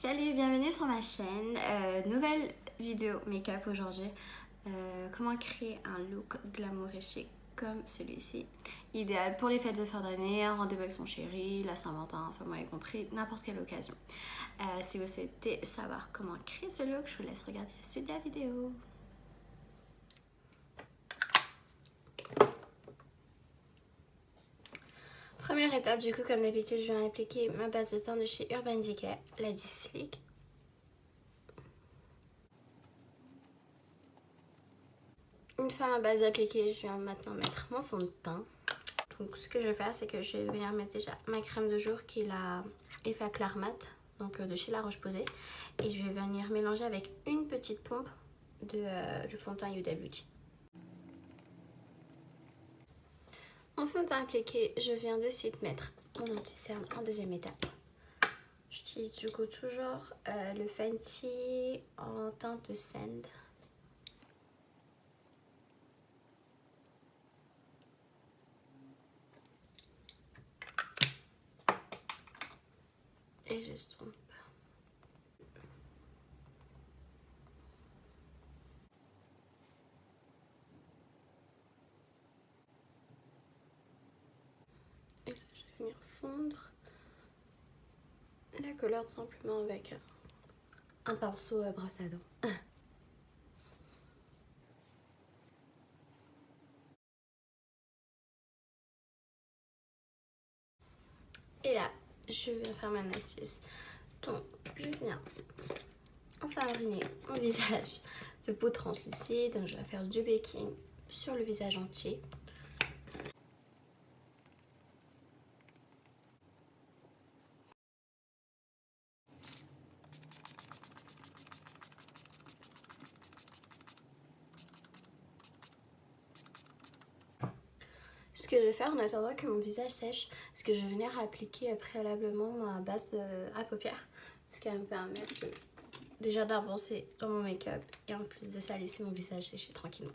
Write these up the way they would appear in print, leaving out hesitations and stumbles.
Salut, bienvenue sur ma chaîne. Nouvelle vidéo make-up aujourd'hui. Comment créer un look glamour et chic comme celui-ci. Idéal pour les fêtes de fin d'année, un rendez-vous avec son chéri, la Saint-Valentin, enfin vous m'avez compris, n'importe quelle occasion. Si vous souhaitez savoir comment créer ce look, je vous laisse regarder la suite de la vidéo. Première étape, du coup, comme d'habitude, je viens appliquer ma base de teint de chez Urban Decay, la Sleek. Une fois ma base appliquée, je viens maintenant mettre mon fond de teint. Donc ce que je vais faire, c'est que je vais venir mettre déjà ma crème de jour qui est la Effet Clair Mat, donc de chez La Roche-Posay. Et je vais venir mélanger avec une petite pompe du fond de teint Huda Beauty. Mon fond de teint appliqué, je viens de suite mettre mon anti-cerne en deuxième étape. J'utilise du coup toujours le Fenty en teinte Sand. Et j'estompe. Et là, je vais venir fondre la couleur tout simplement avec un pinceau à brosse à dents. Et là, je vais faire mon astuce. Donc, je viens enfariner mon visage de peau translucide. Donc, je vais faire du baking sur le visage entier. Ce que je vais faire en attendant que mon visage sèche, c'est que je vais venir appliquer préalablement ma base à paupières. Ce qui va me permettre déjà d'avancer dans mon make-up et en plus de ça laisser mon visage sécher tranquillement.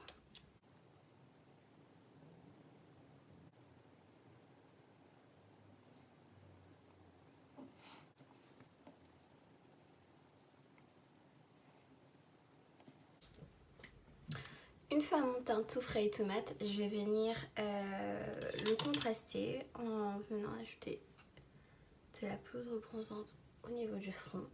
Une fois mon teint tout frais et tout mat, je vais venir le contraster en venant ajouter de la poudre bronzante au niveau du front.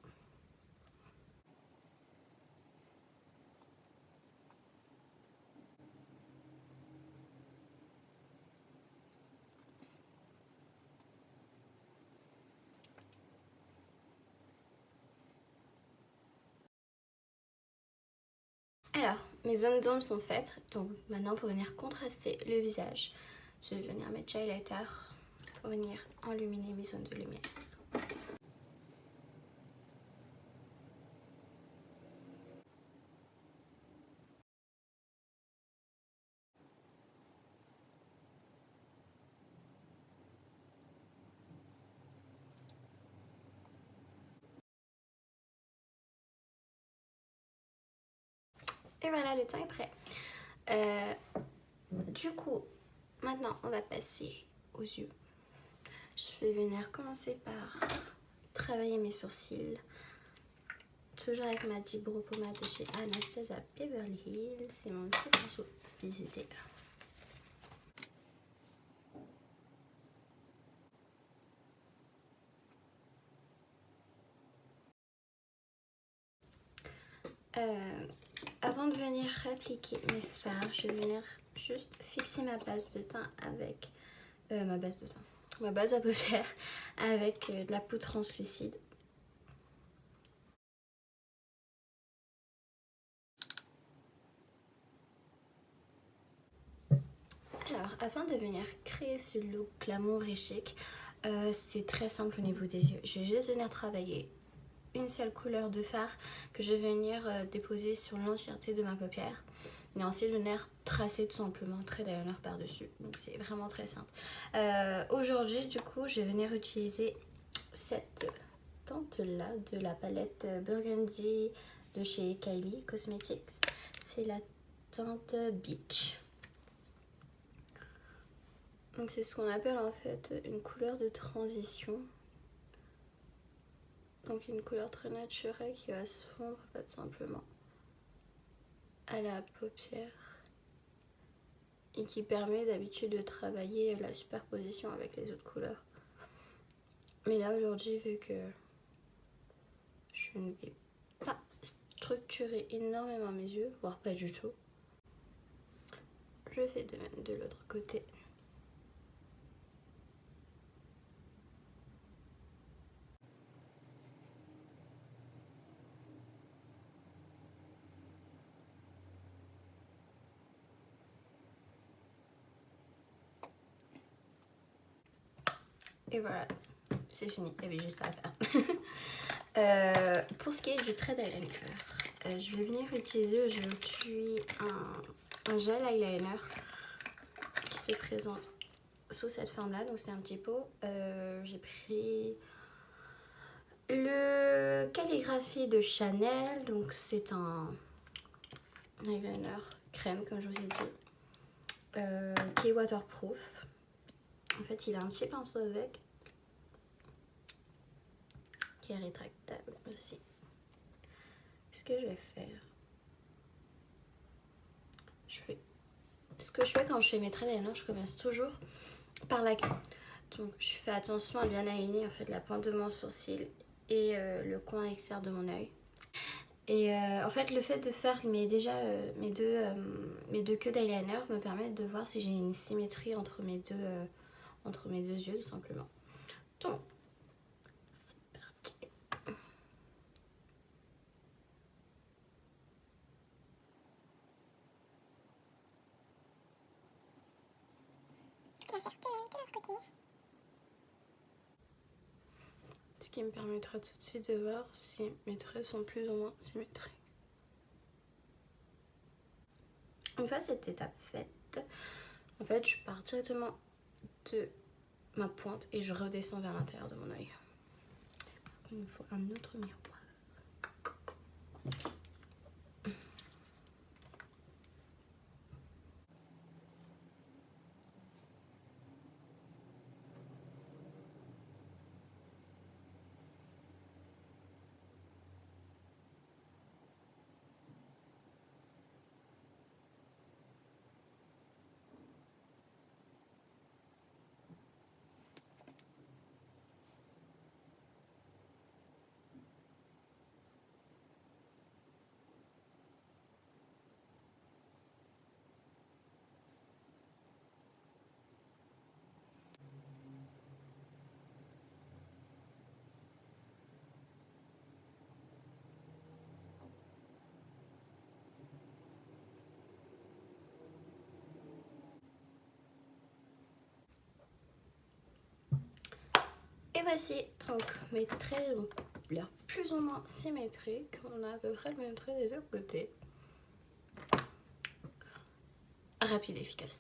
Alors, mes zones d'ombre sont faites, donc maintenant pour venir contraster le visage, je vais venir mettre du highlighter pour venir enluminer mes zones de lumière. Et voilà, le teint est prêt. Du coup, maintenant on va passer aux yeux. Je vais venir commencer par travailler mes sourcils. Toujours avec ma Deep Brow Pommade de chez Anastasia Beverly Hills. C'est mon petit pinceau bizuté. Avant de venir appliquer mes fards, je vais venir juste fixer ma base de teint avec ma base à paupières avec de la poudre translucide. Alors, afin de venir créer ce look glamour et chic, c'est très simple au niveau des yeux. Je vais juste venir travailler une seule couleur de fard que je vais venir déposer sur l'entièreté de ma paupière. Et ensuite, je vais venir tracer tout simplement un trait d'eyeliner par-dessus. Donc, c'est vraiment très simple. Aujourd'hui, du coup, je vais venir utiliser cette teinte-là de la palette Burgundy de chez Kylie Cosmetics. C'est la teinte Beach. Donc, c'est ce qu'on appelle en fait une couleur de transition. Donc une couleur très naturelle qui va se fondre en fait simplement à la paupière et qui permet d'habitude de travailler la superposition avec les autres couleurs. Mais là aujourd'hui, vu que je ne vais pas structurer énormément mes yeux, voire pas du tout, je fais de même de l'autre côté. Et voilà, c'est fini, il y avait juste ça à faire. Pour ce qui est du trait d'eyeliner, je vais venir utiliser aujourd'hui un gel eyeliner qui se présente sous cette forme là, donc c'est un petit pot. J'ai pris le Calligraphie de Chanel, donc c'est un eyeliner crème comme je vous ai dit, qui est waterproof. En fait il a un petit pinceau avec qui est rétractable aussi. Ce que je vais faire, ce que je fais quand je fais mes traits d'eyeliner, je commence toujours par la queue. Donc je fais attention à bien aligner en fait la pointe de mon sourcil et le coin externe de mon œil. Et en fait le fait de faire mes deux queues d'eyeliner me permet de voir si j'ai une symétrie entre mes deux yeux tout simplement. Donc c'est parti. Ce qui me permettra tout de suite de voir si mes traits sont plus ou moins symétriques. Une fois cette étape faite, en fait je pars directement de ma pointe et je redescends vers l'intérieur de mon œil. Il me faut un autre miroir. Et voici, donc mes traits ont l'air plus ou moins symétriques. On a à peu près le même trait des deux côtés. Rapide et efficace.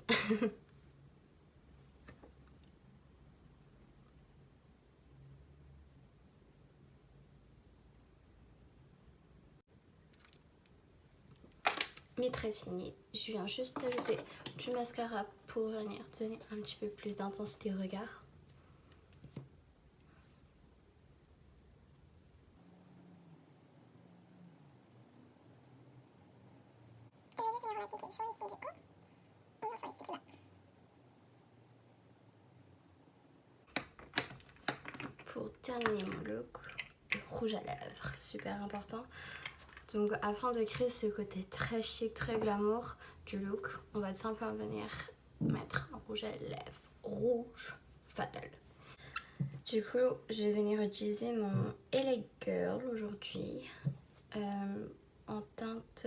Mes traits finis. Je viens juste ajouter du mascara pour venir donner un petit peu plus d'intensité au regard. Pour terminer mon look, le rouge à lèvres, super important. Donc afin de créer ce côté très chic, très glamour du look, on va tout simplement venir mettre un rouge à lèvres rouge fatal. Du coup, je vais venir utiliser mon LA Girl aujourd'hui en teinte...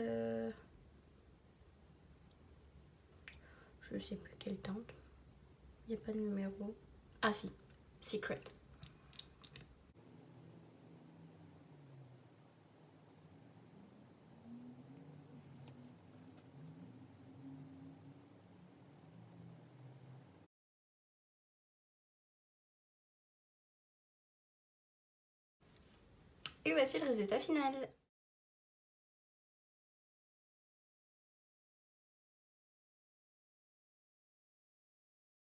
je sais plus quelle teinte. Il n'y a pas de numéro. Ah si, Secret. Et voici le résultat final.